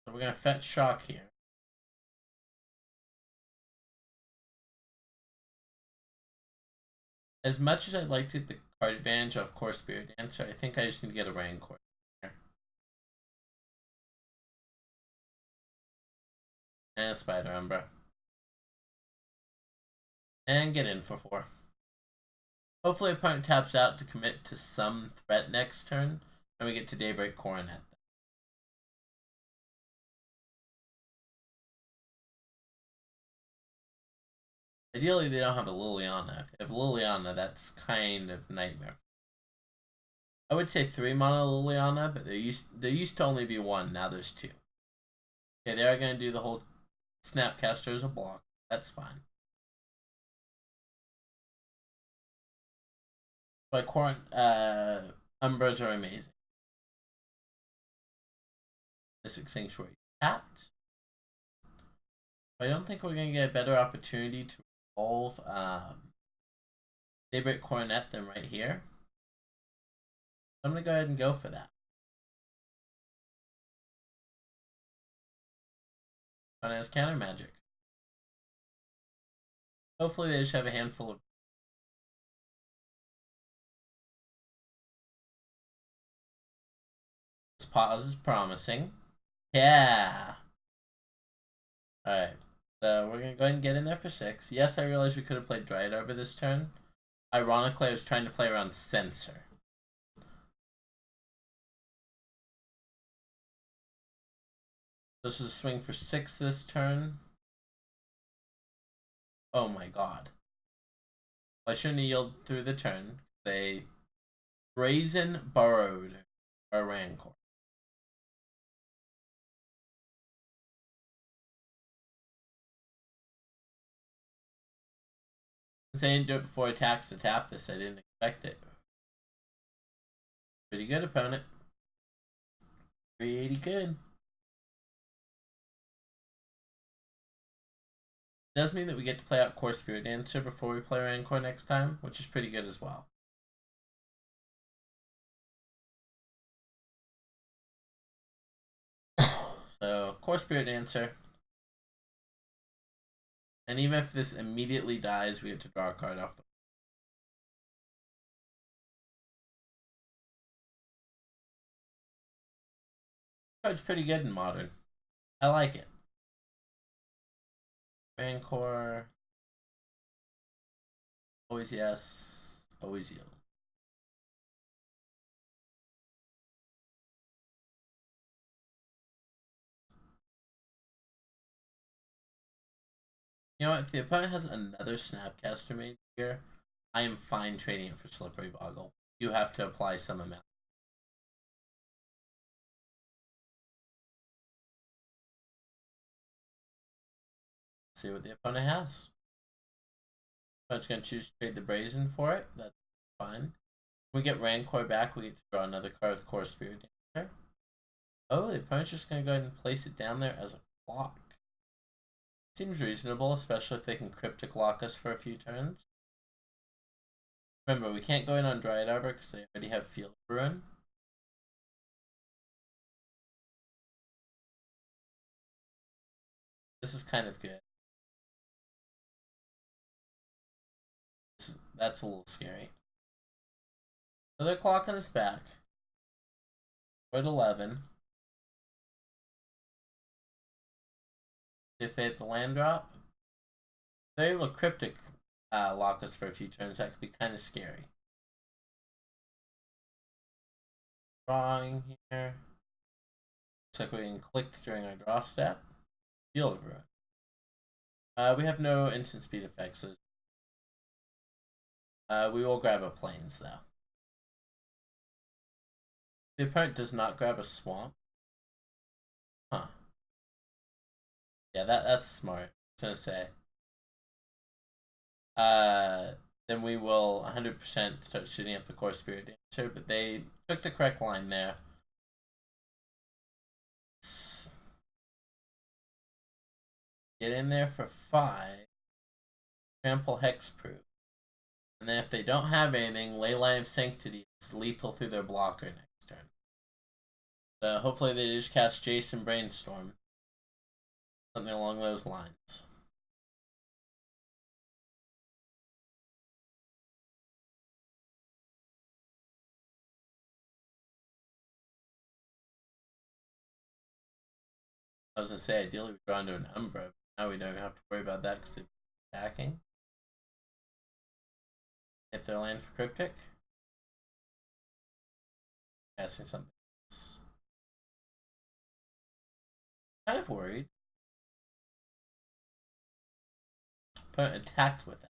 So we're going to Fetch Shock here. As much as I'd like to get the card advantage of Core Spirit Dancer, I think I just need to get a Rancor here. And a Spider Umbra. And get in for 4. Hopefully opponent taps out to commit to some threat next turn, and we get to Daybreak Coronet. Ideally, they don't have a Liliana. If they have Liliana, that's kind of nightmare. I would say 3 mana Liliana, but there used to only be 1. Now there's 2. Okay, they are going to do the whole Snapcaster as a block. That's fine. But Umbras are amazing. Mystic Sanctuary tapped. I don't think we're going to get a better opportunity to evolve Daybreak Coronet than right here. I'm going to go ahead and go for that. And as counter magic. Hopefully they just have a handful of. This pause is promising. Yeah. Alright. So we're going to go ahead and get in there for 6. Yes, I realized we could have played Dryad Arbor this turn. Ironically, I was trying to play around Censor. This is a swing for 6 this turn. Oh my god. I shouldn't have yielded through the turn. They brazen burrowed a Rancor. Since I didn't do it before attacks to tap this, I didn't expect it. Pretty good, opponent. Pretty good. Does mean that we get to play out Core Spirit Dancer before we play Rancor next time, which is pretty good as well. So, Core Spirit Dancer. And even if this immediately dies, we have to draw a card off the card's pretty good in Modern. I like it. Rancor. Always yes. Always yield. You know what? If the opponent has another Snapcaster made here, I am fine trading it for Slippery Boggle. You have to apply some amount. Let's see what the opponent has. Opponent's going to choose to trade the Brazen for it. That's fine. When we get Rancor back, we get to draw another card with Core Spirit Dancer. Oh, the opponent's just going to go ahead and place it down there as a block. Seems reasonable, especially if they can Cryptic Lock us for a few turns. Remember, we can't go in on Dryad Arbor because they already have Field Ruin. This is kind of good. That's a little scary. Another clock on his back. We're at 11. If they hit the land drop, they're able to Cryptic lock us for a few turns. That could be kind of scary. Drawing here. Looks like we can click during our draw step. Field Ruin. We have no instant speed effects. So we will grab a Plains though. The opponent does not grab a Swamp. Huh. Yeah, that's smart. I was gonna say. Then we will 100% start shooting up the Core Spirit Dancer, but they took the correct line there. Get in there for 5. Trample Hexproof. And then if they don't have anything, Leyline of Sanctity is lethal through their blocker next turn. So hopefully they just cast Jason Brainstorm. Something along those lines. I was going to say, ideally we draw into an Umbra, but now we don't have to worry about that because they're attacking. Hit their land for Cryptic. Casting something else. Kind of worried. Opponent attacked with it.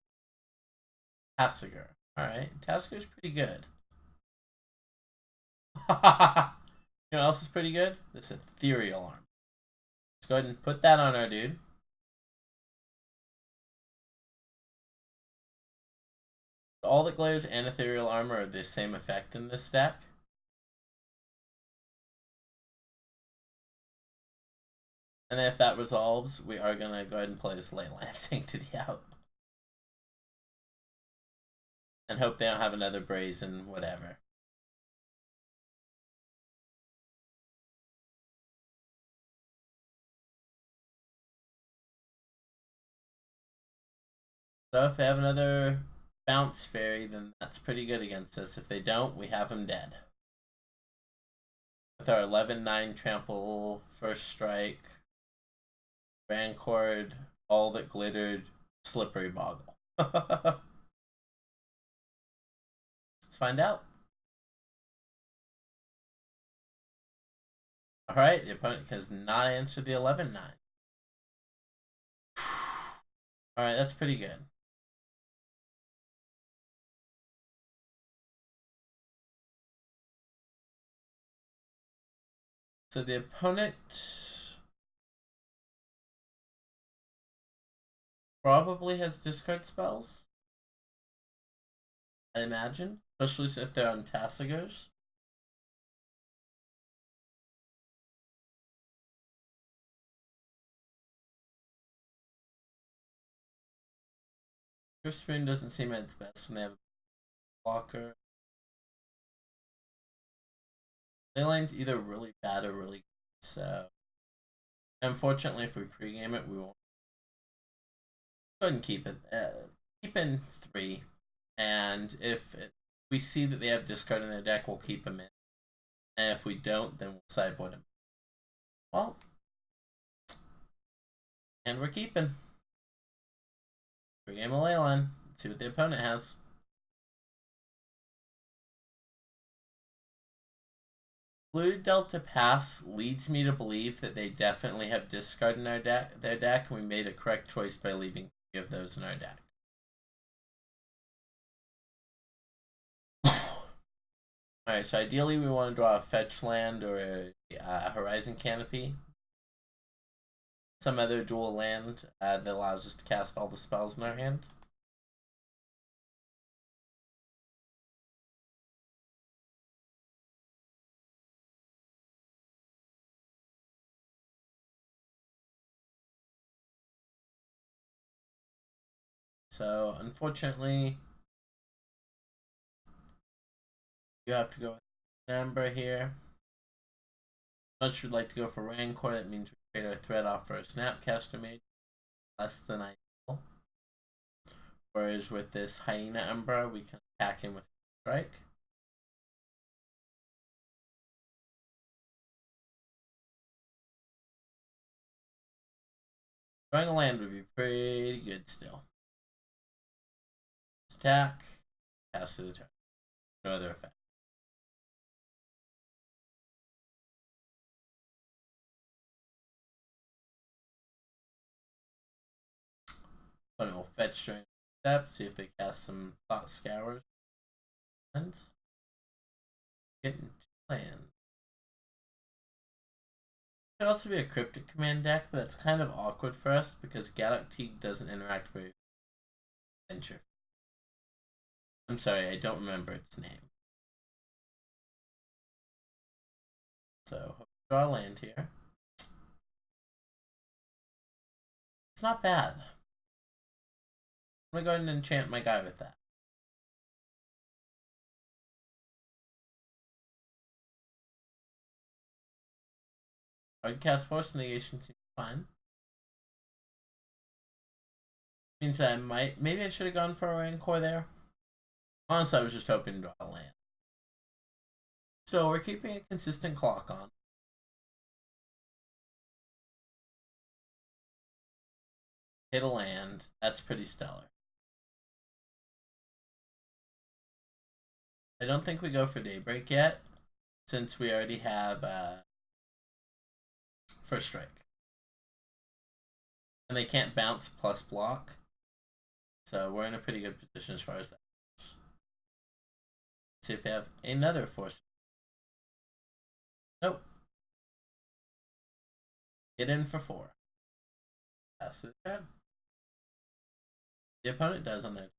Tassiger. Alright, Tassiger's pretty good. You know what else is pretty good? This Ethereal Arm. Let's go ahead and put that on our dude. All that Glares and Ethereal Armor are the same effect in this stack. And then if that resolves, we are going to go ahead and play this Leyline of Sanctity out. And hope they don't have another Brazen whatever. So if they have another Bounce Fairy, then that's pretty good against us. If they don't, we have them dead. With our 11-9 Trample, First Strike, Rancor, All That Glittered, Slippery Boggle. Let's find out. Alright, the opponent has not answered the 11-9. Alright, that's pretty good. So the opponent probably has discard spells, I imagine, especially if they're on Tassigers. Drift Spoon doesn't seem at its best when they have a blocker. Leyline's either really bad or really good, so unfortunately if we pregame it, we won't. Go ahead and keep it. Keep in 3, and if we see that they have discard in their deck, we'll keep them in. And if we don't, then we'll sideboard them. Well, and we're keeping. Pregame a Leyline. Let's see what the opponent has. Blue Delta Pass leads me to believe that they definitely have discard in their deck, and we made a correct choice by leaving 3 of those in our deck. Alright, so ideally we want to draw a fetch land or a Horizon Canopy. Some other dual land that allows us to cast all the spells in our hand. So, unfortunately, you have to go with Amber here. Much would like to go for Rancor, that means we trade our threat off for a Snapcaster Mage. Less than ideal. Whereas with this Hyena Umbra, we can attack him with Strike. Drawing a land would be pretty good still. Attack, pass to the turn. No other effect. Opponent will fetch during the step, see if they cast some Thought Scours. Lands. Get into land. Could also be a Cryptic Command deck, but that's kind of awkward for us because Galactique doesn't interact very adventure. I'm sorry, I don't remember its name. So, draw a land here. It's not bad. I'm gonna go ahead and enchant my guy with that. I'd cast Force Negation, seems fine. Means that I might, maybe I should have gone for a Rancor there. Honestly, I was just hoping to draw a land. So we're keeping a consistent clock on. Hit a land. That's pretty stellar. I don't think we go for Daybreak yet, since we already have First Strike. And they can't bounce plus block. So we're in a pretty good position as far as that goes. Let's see if they have another Force. Nope. Get in for 4. Pass to the turn. The opponent does on their turn.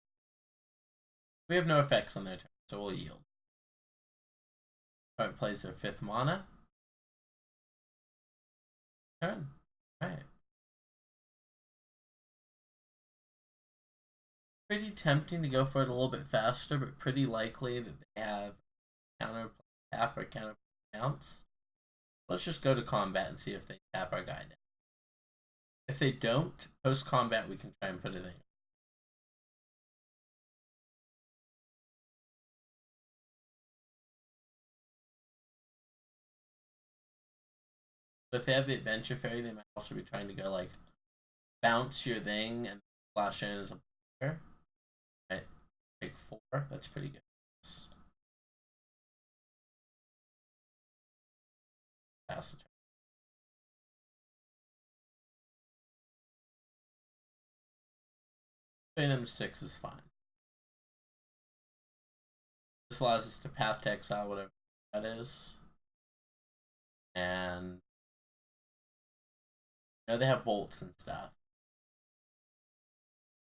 We have no effects on their turn, so we'll yield. Opponent plays their 5th mana. Turn. Alright. Pretty tempting to go for it a little bit faster, but pretty likely that they have counter tap or counter bounce. Let's just go to combat and see if they tap our guy down. If they don't, post combat we can try and put it in. But if they have the Adventure Fairy, they might also be trying to go like bounce your thing and flash in as a player. Right, take 4. That's pretty good. Pass the turn. Putting them 6 is fine. This allows us to path to exile whatever that is. And they have bolts and stuff.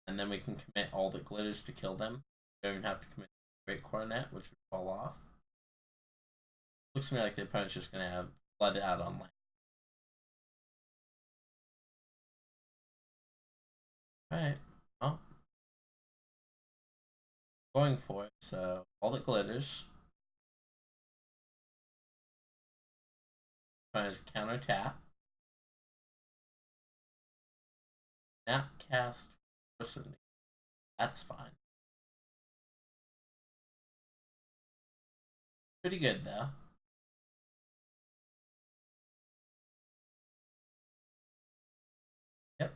And then we can commit all that glitters to kill them. We don't even have to commit Great Coronet, which would fall off. Looks to me like the opponent's just going to have blood out on land. Alright, well. Going for it, so all that glitters. Trying to counter tap. Snapcast. That's fine. Pretty good though. Yep.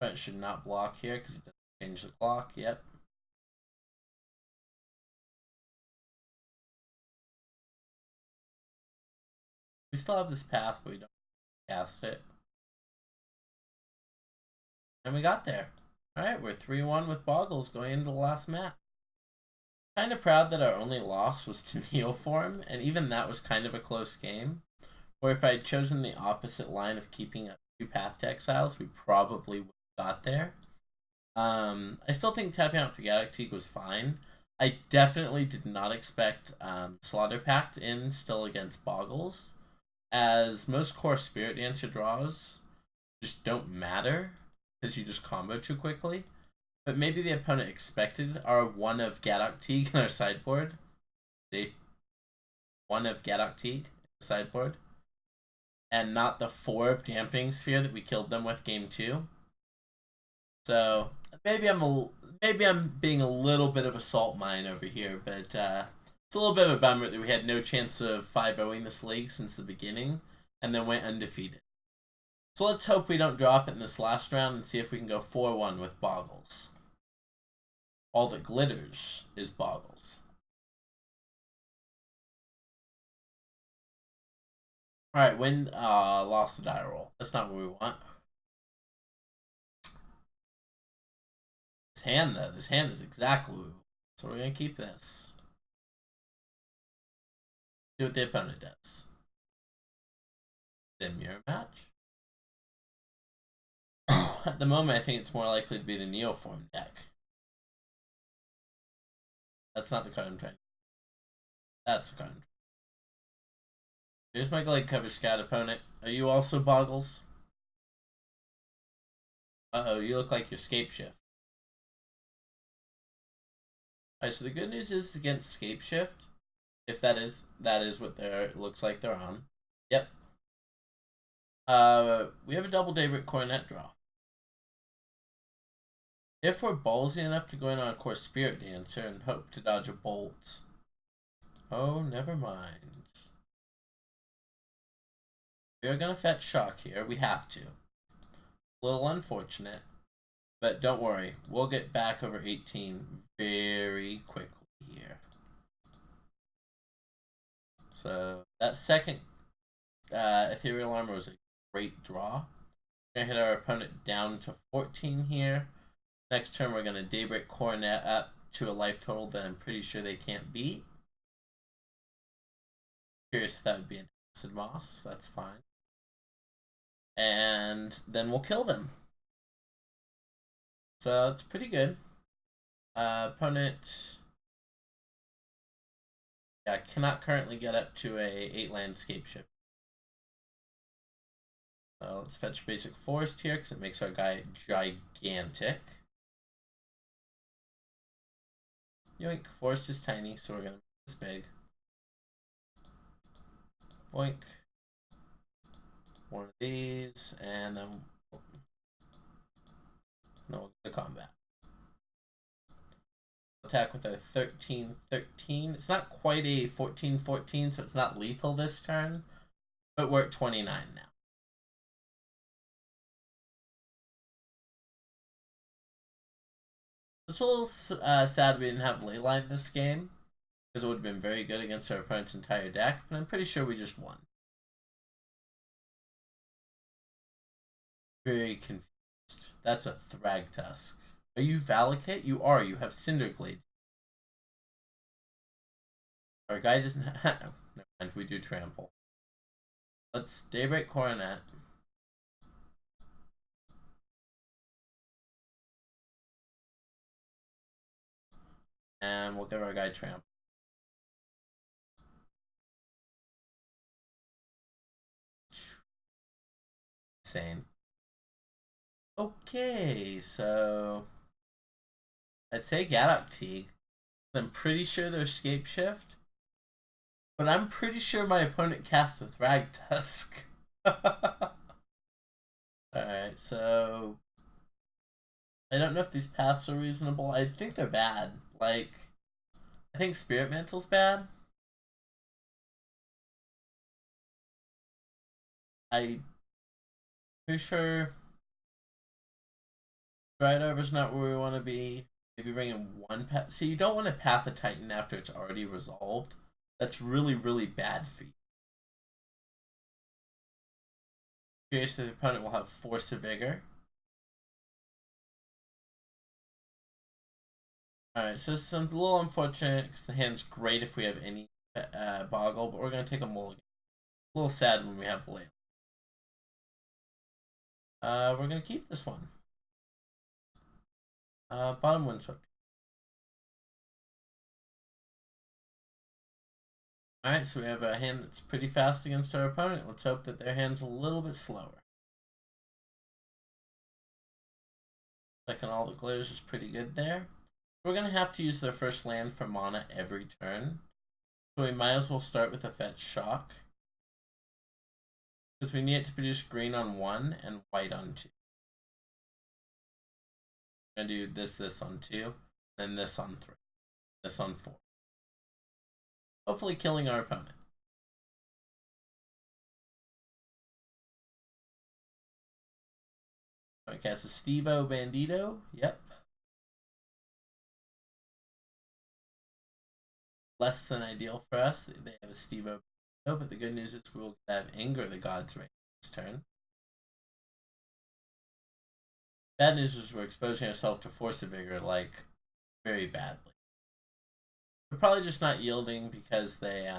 But it should not block here because it doesn't change the clock. Yep. We still have this path, but we don't cast it. And we got there. Alright, we're 3-1 with Bogles going into the last map. Kind of proud that our only loss was to Neoform, and even that was kind of a close game. Or if I had chosen the opposite line of keeping up 2 Path to Exiles, we probably would have got there. I still think tapping out for Galactique was fine. I definitely did not expect Slaughter Pact in still against Bogles, as most core Spirit Dancer draws just don't matter because you just combo too quickly. But maybe the opponent expected our 1 of Galactique in our sideboard. See? 1 of Galactique in the sideboard. And not the 4 of Dampening Sphere that we killed them with game 2. So maybe I'm being a little bit of a salt mine over here, but it's a little bit of a bummer that we had no chance of 5-0ing this league since the beginning, and then went undefeated. So let's hope we don't drop it in this last round and see if we can go 4-1 with Bogles. All that glitters is Bogles. Alright, win, lost the die roll. That's not what we want. This hand, though, this hand is exactly what we want. So we're going to keep this. See what the opponent does. Then mirror match. At the moment, I think it's more likely to be the Neoform deck. That's not the card I'm trying to. That's the card I'm trying to. Here's my Glade Cover Scout opponent. Are you also Bogles? Uh-oh, you look like you're Scape Shift. Alright, so the good news is against Scape Shift, if that is what it looks like they're on. Yep. We have a double Daybreak Coronet draw. If we're ballsy enough to go in on a core Spirit Dancer and hope to dodge a bolt. Oh, never mind. We are going to fetch Shock here. We have to. A little unfortunate. But don't worry. We'll get back over 18 very quickly here. So that second Ethereal Armor was a great draw. We're going to hit our opponent down to 14 here. Next turn, we're going to Daybreak Coronet up to a life total that I'm pretty sure they can't beat. Curious if that would be an Acid Moss. That's fine. And then we'll kill them. So it's pretty good. Opponent, yeah, cannot currently get up to a 8-land Scape Shift. So let's fetch basic Forest here because it makes our guy gigantic. Yoink, Forest is tiny, so we're going to make this big. Boink. One of these, and then we'll go to combat. Attack with our 13-13. It's not quite a 14-14, so it's not lethal this turn, but we're at 29 now. It's a little sad we didn't have Leyline in this game, because it would have been very good against our opponent's entire deck, but I'm pretty sure we just won. very confused. That's a Thragtusk. Are you Valakut? You are. You have Cinderglades. Our guy doesn't have... No, never mind. We do Trample. Let's Daybreak Coronet. And we'll give our guy Trample. Insane. Okay, so... I'd say Gaddock Teague. I'm pretty sure they're Scape Shift. But I'm pretty sure my opponent cast a Thragtusk. Alright, so... I don't know if these paths are reasonable. I think they're bad. Like, I think Spirit Mantle's bad. I'm pretty sure Dried Arbor's not where we want to be. Maybe bring in one path. See, you don't want to Path a Titan after it's already resolved. That's really, really bad for you. Curious that the opponent will have Force of Vigor. Alright, so this is a little unfortunate because the hand's great if we have any Boggle, but we're going to take a mulligan. A little sad when we have Layla. We're going to keep this one. Bottom Windswept. Alright, so we have a hand that's pretty fast against our opponent. Let's hope that their hand's a little bit slower. Second, all the glitters is pretty good there. We're going to have to use their first land for mana every turn. So we might as well start with a Fetch Shock. Because we need it to produce green on 1 and white on 2. We're going to do this on 2, then this on 3, this on 4. Hopefully killing our opponent. I cast a Stevo Bandito. Yep. Less than ideal for us. They have a Stevo Bandito, but the good news is we will have Anger the Gods right this turn. Bad news is we're exposing ourselves to Force of Vigor, like, very badly. We're probably just not yielding because they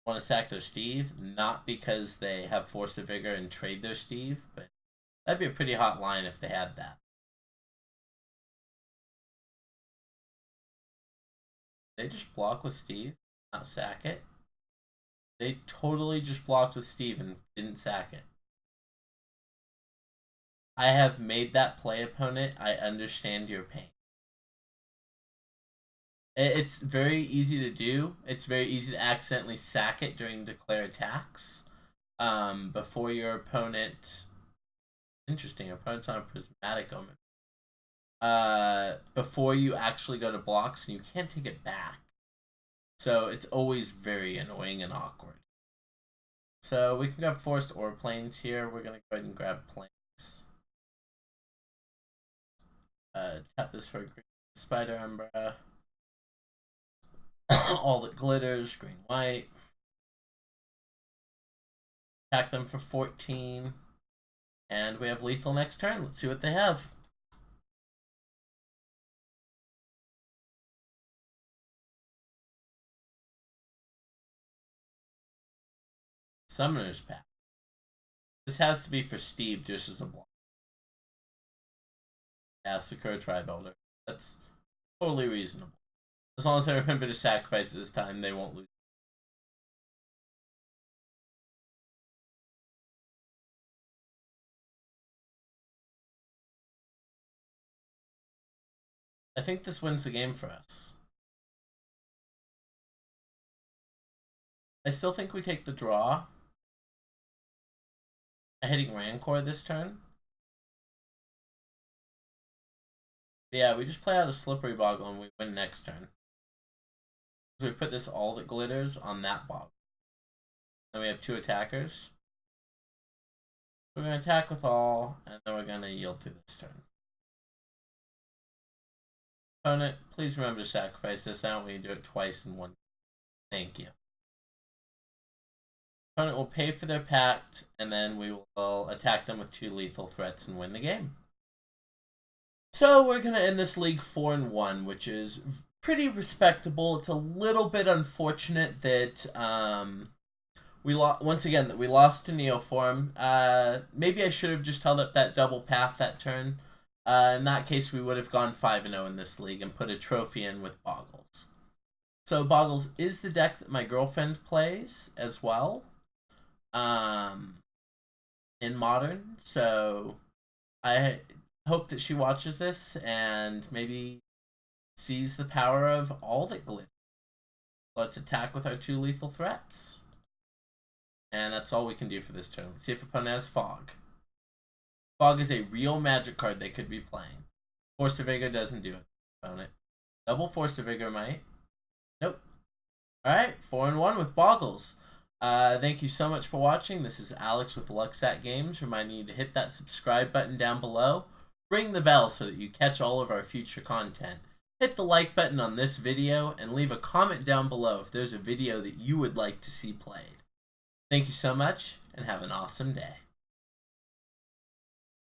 want to sack their Steve, not because they have Force of Vigor and trade their Steve, but that'd be a pretty hot line if they had that. They just block with Steve, not sack it. They totally just blocked with Steve and didn't sack it. I have made that play, opponent. I understand your pain. It's very easy to do. It's very easy to accidentally sack it during declare attacks. Before your opponent... Interesting, opponent's on a Prismatic Omen. Before you actually go to blocks, and you can't take it back. So it's always very annoying and awkward. So we can grab Forest or Plains here. We're going to go ahead and grab Plains. Tap this for a green Spider Umbra. All that glitters, green, white. Attack them for 14. And we have lethal next turn. Let's see what they have. Summoner's Pact. This has to be for Steve just as a block. Yeah, Sakura Tri-Builder. That's totally reasonable. As long as I remember to sacrifice it this time, they won't lose. I think this wins the game for us. I still think we take the draw. I'm hitting Rancor this turn. Yeah, we just play out a Slippery Boggle and we win next turn. So we put this all that glitters on that Boggle. Then we have 2 attackers. We're going to attack with all, and then we're going to yield through this turn. Opponent, please remember to sacrifice this. I don't want you to do it twice in one. Thank you. Opponent will pay for their pact, and then we will attack them with 2 lethal threats and win the game. So we're going to end this league 4-1, which is pretty respectable. It's a little bit unfortunate that we lost to Neoform. Maybe I should have just held up that double path that turn. In that case, we would have gone 5-0 in this league and put a trophy in with Bogles. So Bogles is the deck that my girlfriend plays as well. In Modern, so I hope that she watches this and maybe sees the power of all that glitters. Let's attack with our 2 lethal threats. And that's all we can do for this turn. Let's see if opponent has Fog. Fog is a real magic card they could be playing. Force of Vigor doesn't do it, opponent. Double Force of Vigor might. Nope. Alright, 4-1 with Bogles. Thank you so much for watching. This is Alex with Lucksack Games, reminding you to hit that subscribe button down below. Ring the bell so that you catch all of our future content. Hit the like button on this video and leave a comment down below if there's a video that you would like to see played. Thank you so much and have an awesome day.